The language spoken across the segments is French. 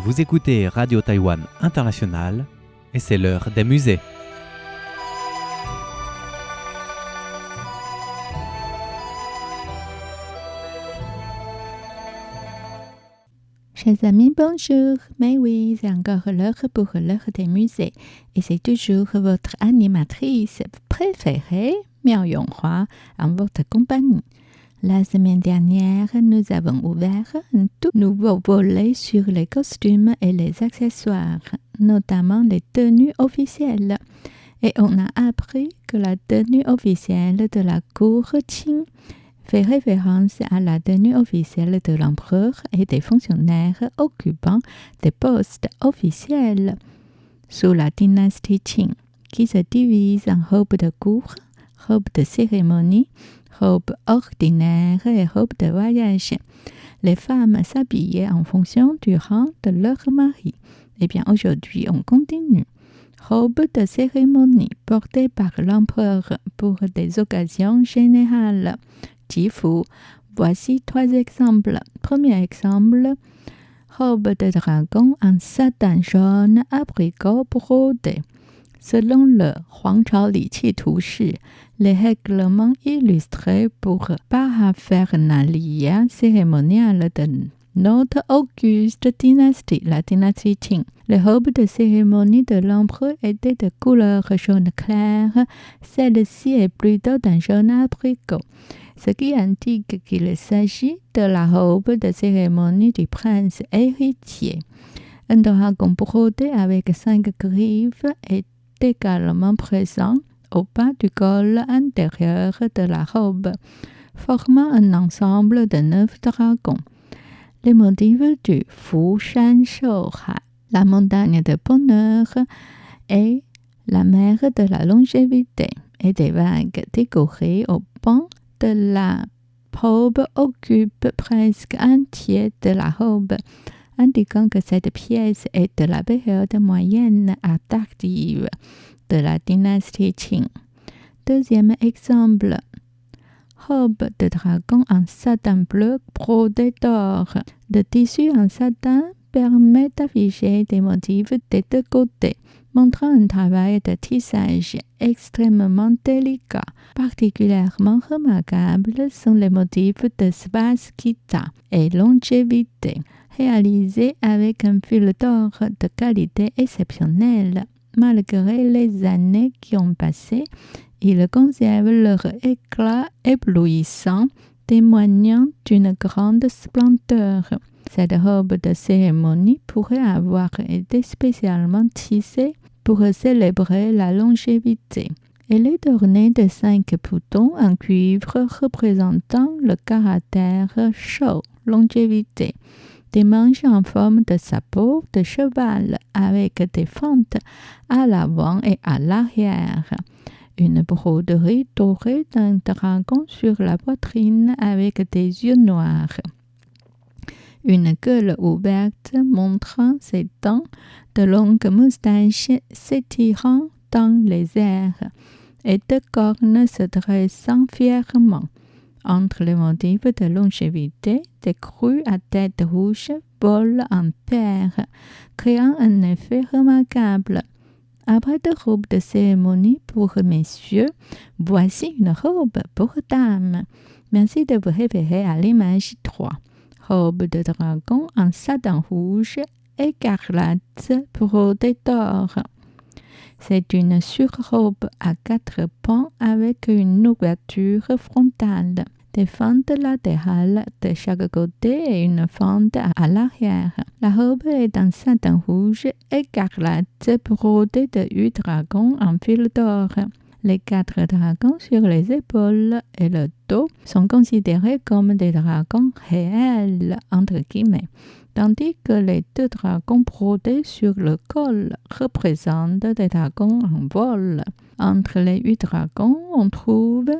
Vous écoutez Radio Taïwan International et c'est l'heure des musées. Chers amis, bonjour. Mais oui, c'est encore l'heure pour l'heure des musées. Et c'est toujours votre animatrice préférée, Miao Yonghua, en votre compagnie. La semaine dernière, nous avons ouvert un tout nouveau volet sur les costumes et les accessoires, notamment les tenues officielles. Et on a appris que la tenue officielle de la cour Qing fait référence à la tenue officielle de l'empereur et des fonctionnaires occupant des postes officiels sous la dynastie Qing, qui se divise en robe de cour, robe de cérémonie, robe ordinaire et robe de voyage. Les femmes s'habillaient en fonction du rang de leur mari. Eh bien, aujourd'hui, on continue. Robe de cérémonie portée par l'empereur pour des occasions générales. Jifu. Voici 3 exemples. Premier exemple, robe de dragon en satin jaune abricot brodé. Selon le Huangchao Liqi Tu-shi, les règlements illustrés pour paraphernalia cérémoniale de notre auguste dynastie, la dynastie Qing. Les robes de cérémonie de l'empereur étaient de couleur jaune clair, celle-ci est plutôt d'un jaune abricot, ce qui indique qu'il s'agit de la robe de cérémonie du prince héritier. Un dragon brodé avec 5 griffes est également présent au bas du col intérieur de la robe, formant un ensemble de 9 dragons. Les motifs du Fushan Shouhai, la montagne de bonheur, et la mer de la longévité, et des vagues décorées au banc de la robe occupent presque entier de la robe, indiquant que cette pièce est de la période moyenne à tardive de la dynastie Qing. Deuxième exemple, robe de dragon en satin bleu brodé d'or. Le tissu en satin permet d'afficher des motifs des deux côtés, montrant un travail de tissage extrêmement délicat. Particulièrement remarquables sont les motifs de Svaskita et longévité, réalisés avec un fil d'or de qualité exceptionnelle. Malgré les années qui ont passé, ils conservent leur éclat éblouissant, témoignant d'une grande splendeur. Cette robe de cérémonie pourrait avoir été spécialement tissée pour célébrer la longévité. Elle est ornée de 5 boutons en cuivre représentant le caractère Shou, longévité. Des manches en forme de sabot de cheval avec des fentes à l'avant et à l'arrière. Une broderie dorée d'un dragon sur la poitrine avec des yeux noirs. Une gueule ouverte montrant ses dents, de longues moustaches s'étirant dans les airs et 2 cornes se dressant fièrement. Entre les motifs de longévité, des crues à tête rouge volent en paire, créant un effet remarquable. Après 2 robes de cérémonie pour messieurs, voici une robe pour dames. Merci de vous référer à l'image 3. Robe de dragon en satin rouge, écarlate brodée d'or. C'est une surrobe à 4 pans avec une ouverture frontale, des fentes latérales de chaque côté et une fente à l'arrière. La robe est en satin rouge écarlate brodée de 8 dragons en fil d'or. Les 4 dragons sur les épaules et le dos sont considérés comme des dragons réels, entre guillemets, tandis que les 2 dragons brodés sur le col représentent des dragons en vol. Entre les 8 dragons, on trouve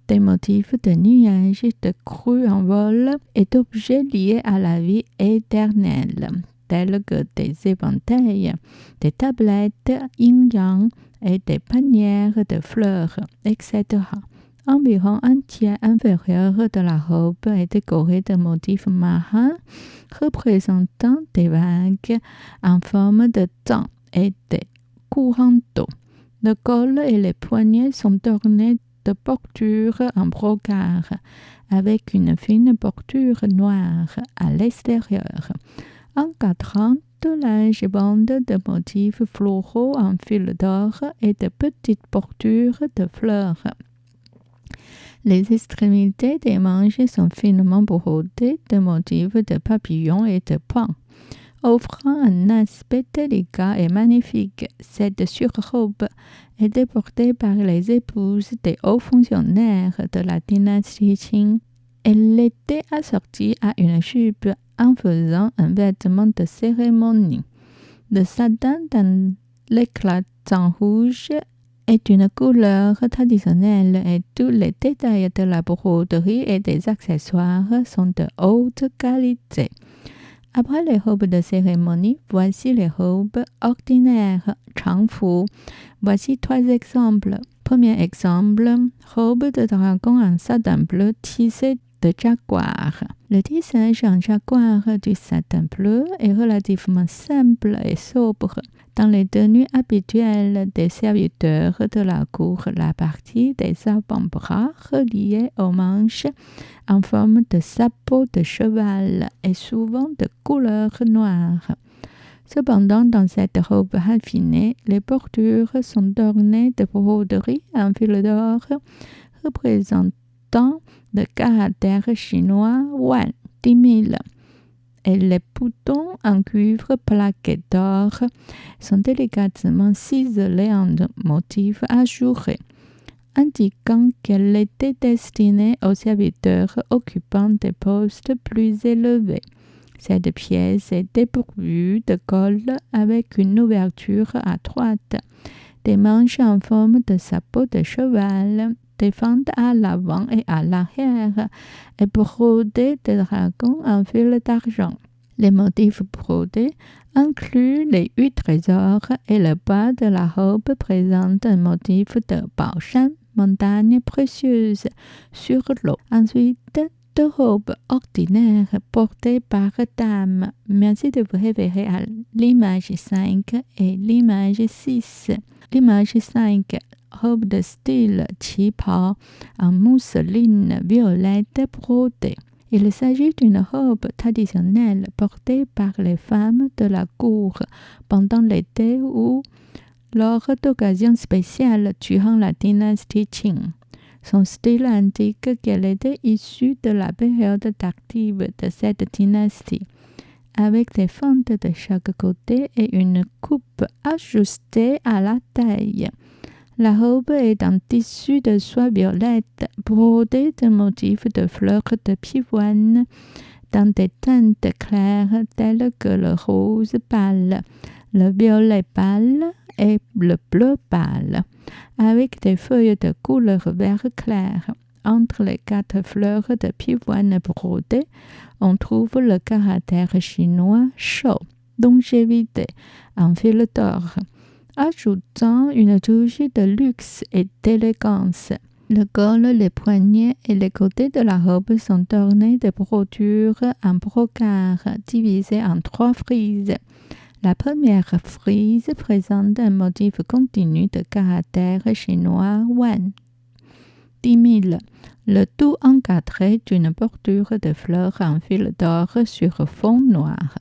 des motifs de nuages, de crues en vol et d'objets liés à la vie éternelle, tels que des éventails, des tablettes yin-yang et des panières de fleurs, etc. Environ un tiers inférieur de la robe est décoré de motifs marins représentant des vagues en forme de dents et des courants d'eau. Le col et les poignets sont ornés de bordures en brocart, avec une fine bordure noire à l'extérieur, encadrant de larges bandes de motifs floraux en fil d'or et de petites bordures de fleurs. Les extrémités des manches sont finement brodées de motifs de papillons et de points, offrant un aspect délicat et magnifique. Cette surrobe était portée par les épouses des hauts fonctionnaires de la dynastie Qing. Elle était assortie à une jupe en faisant un vêtement de cérémonie. Le satin dans l'éclatant rouge est une couleur traditionnelle et tous les détails de la broderie et des accessoires sont de haute qualité. Après les robes de cérémonie, voici les robes ordinaires, changfu. Voici 3 exemples. Premier exemple, robe de dragon en satin bleu tissée de jaguar. Le tissage en jaguar du satin bleu est relativement simple et sobre. Dans les tenues habituelles des serviteurs de la cour, la partie des avant-bras reliée aux manches en forme de sabot de cheval est souvent de couleur noire. Cependant, dans cette robe raffinée, les bordures sont ornées de broderies en fil d'or représentant le caractère chinois Wan 10 000. Et les boutons en cuivre plaqué d'or sont délicatement ciselés en motifs ajourés, indiquant qu'elle était destinée aux serviteurs occupant des postes plus élevés. Cette pièce est dépourvue de col avec une ouverture à droite, des manches en forme de sabot de cheval, des fentes à l'avant et à l'arrière, et brodées de dragons en fil d'argent. Les motifs brodés incluent les 8 trésors et le bas de la robe présente un motif de baoshan, montagne précieuse, sur l'eau. Ensuite, 2 robes ordinaires portées par dame. Merci de vous référer à l'image 5 et l'image 6. L'image 5, robe de style qipao en mousseline violette brodée. Il s'agit d'une robe traditionnelle portée par les femmes de la cour pendant l'été ou lors d'occasions spéciales durant la dynastie Qing. Son style indique qu'elle était issue de la période tardive de cette dynastie, avec des fentes de chaque côté et une coupe ajustée à la taille. La robe est en tissu de soie violette, brodée de motifs de fleurs de pivoine dans des teintes claires telles que le rose pâle, le violet pâle et le bleu pâle, avec des feuilles de couleur vert clair. Entre les 4 fleurs de pivoine brodées, on trouve le caractère chinois chaud, longévité, en fil d'or, ajoutant une touche de luxe et d'élégance. Le col, les poignets et les côtés de la robe sont ornés de brodures en brocart divisées en 3 frises. La première frise présente un motif continu de caractère chinois Wan 10 000, le tout encadré d'une bordure de fleurs en fil d'or sur fond noir.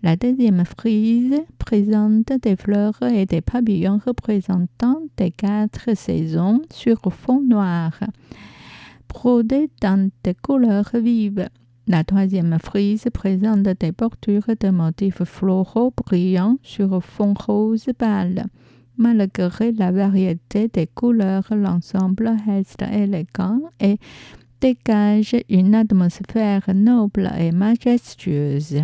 La deuxième frise présente des fleurs et des papillons représentant les 4 saisons sur fond noir, brodés dans des couleurs vives. La troisième frise présente des bordures de motifs floraux brillants sur fond rose pâle. Malgré la variété des couleurs, l'ensemble reste élégant et dégage une atmosphère noble et majestueuse.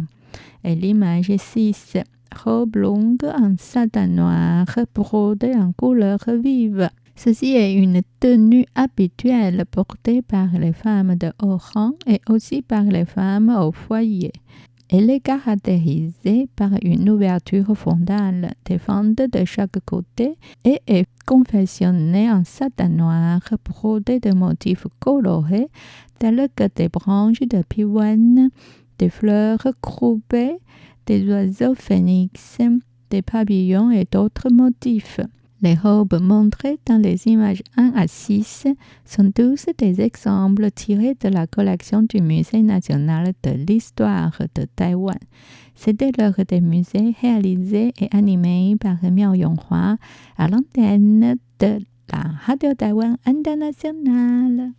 Et l'image 6, robe longue en satin noir brodée en couleurs vives. Ceci est une tenue habituelle portée par les femmes de haut rang et aussi par les femmes au foyer. Elle est caractérisée par une ouverture frontale des fentes de chaque côté et est confectionnée en satin noir brodé de motifs colorés tels que des branches de pivoine, des fleurs groupées, des oiseaux phénix, des papillons et d'autres motifs. Les robes montrées dans les images 1 à 6 sont tous des exemples tirés de la collection du Musée national de l'histoire de Taïwan. C'était l'heure des musées réalisés et animés par Miao Yonghua à l'antenne de la Radio Taïwan Internationale.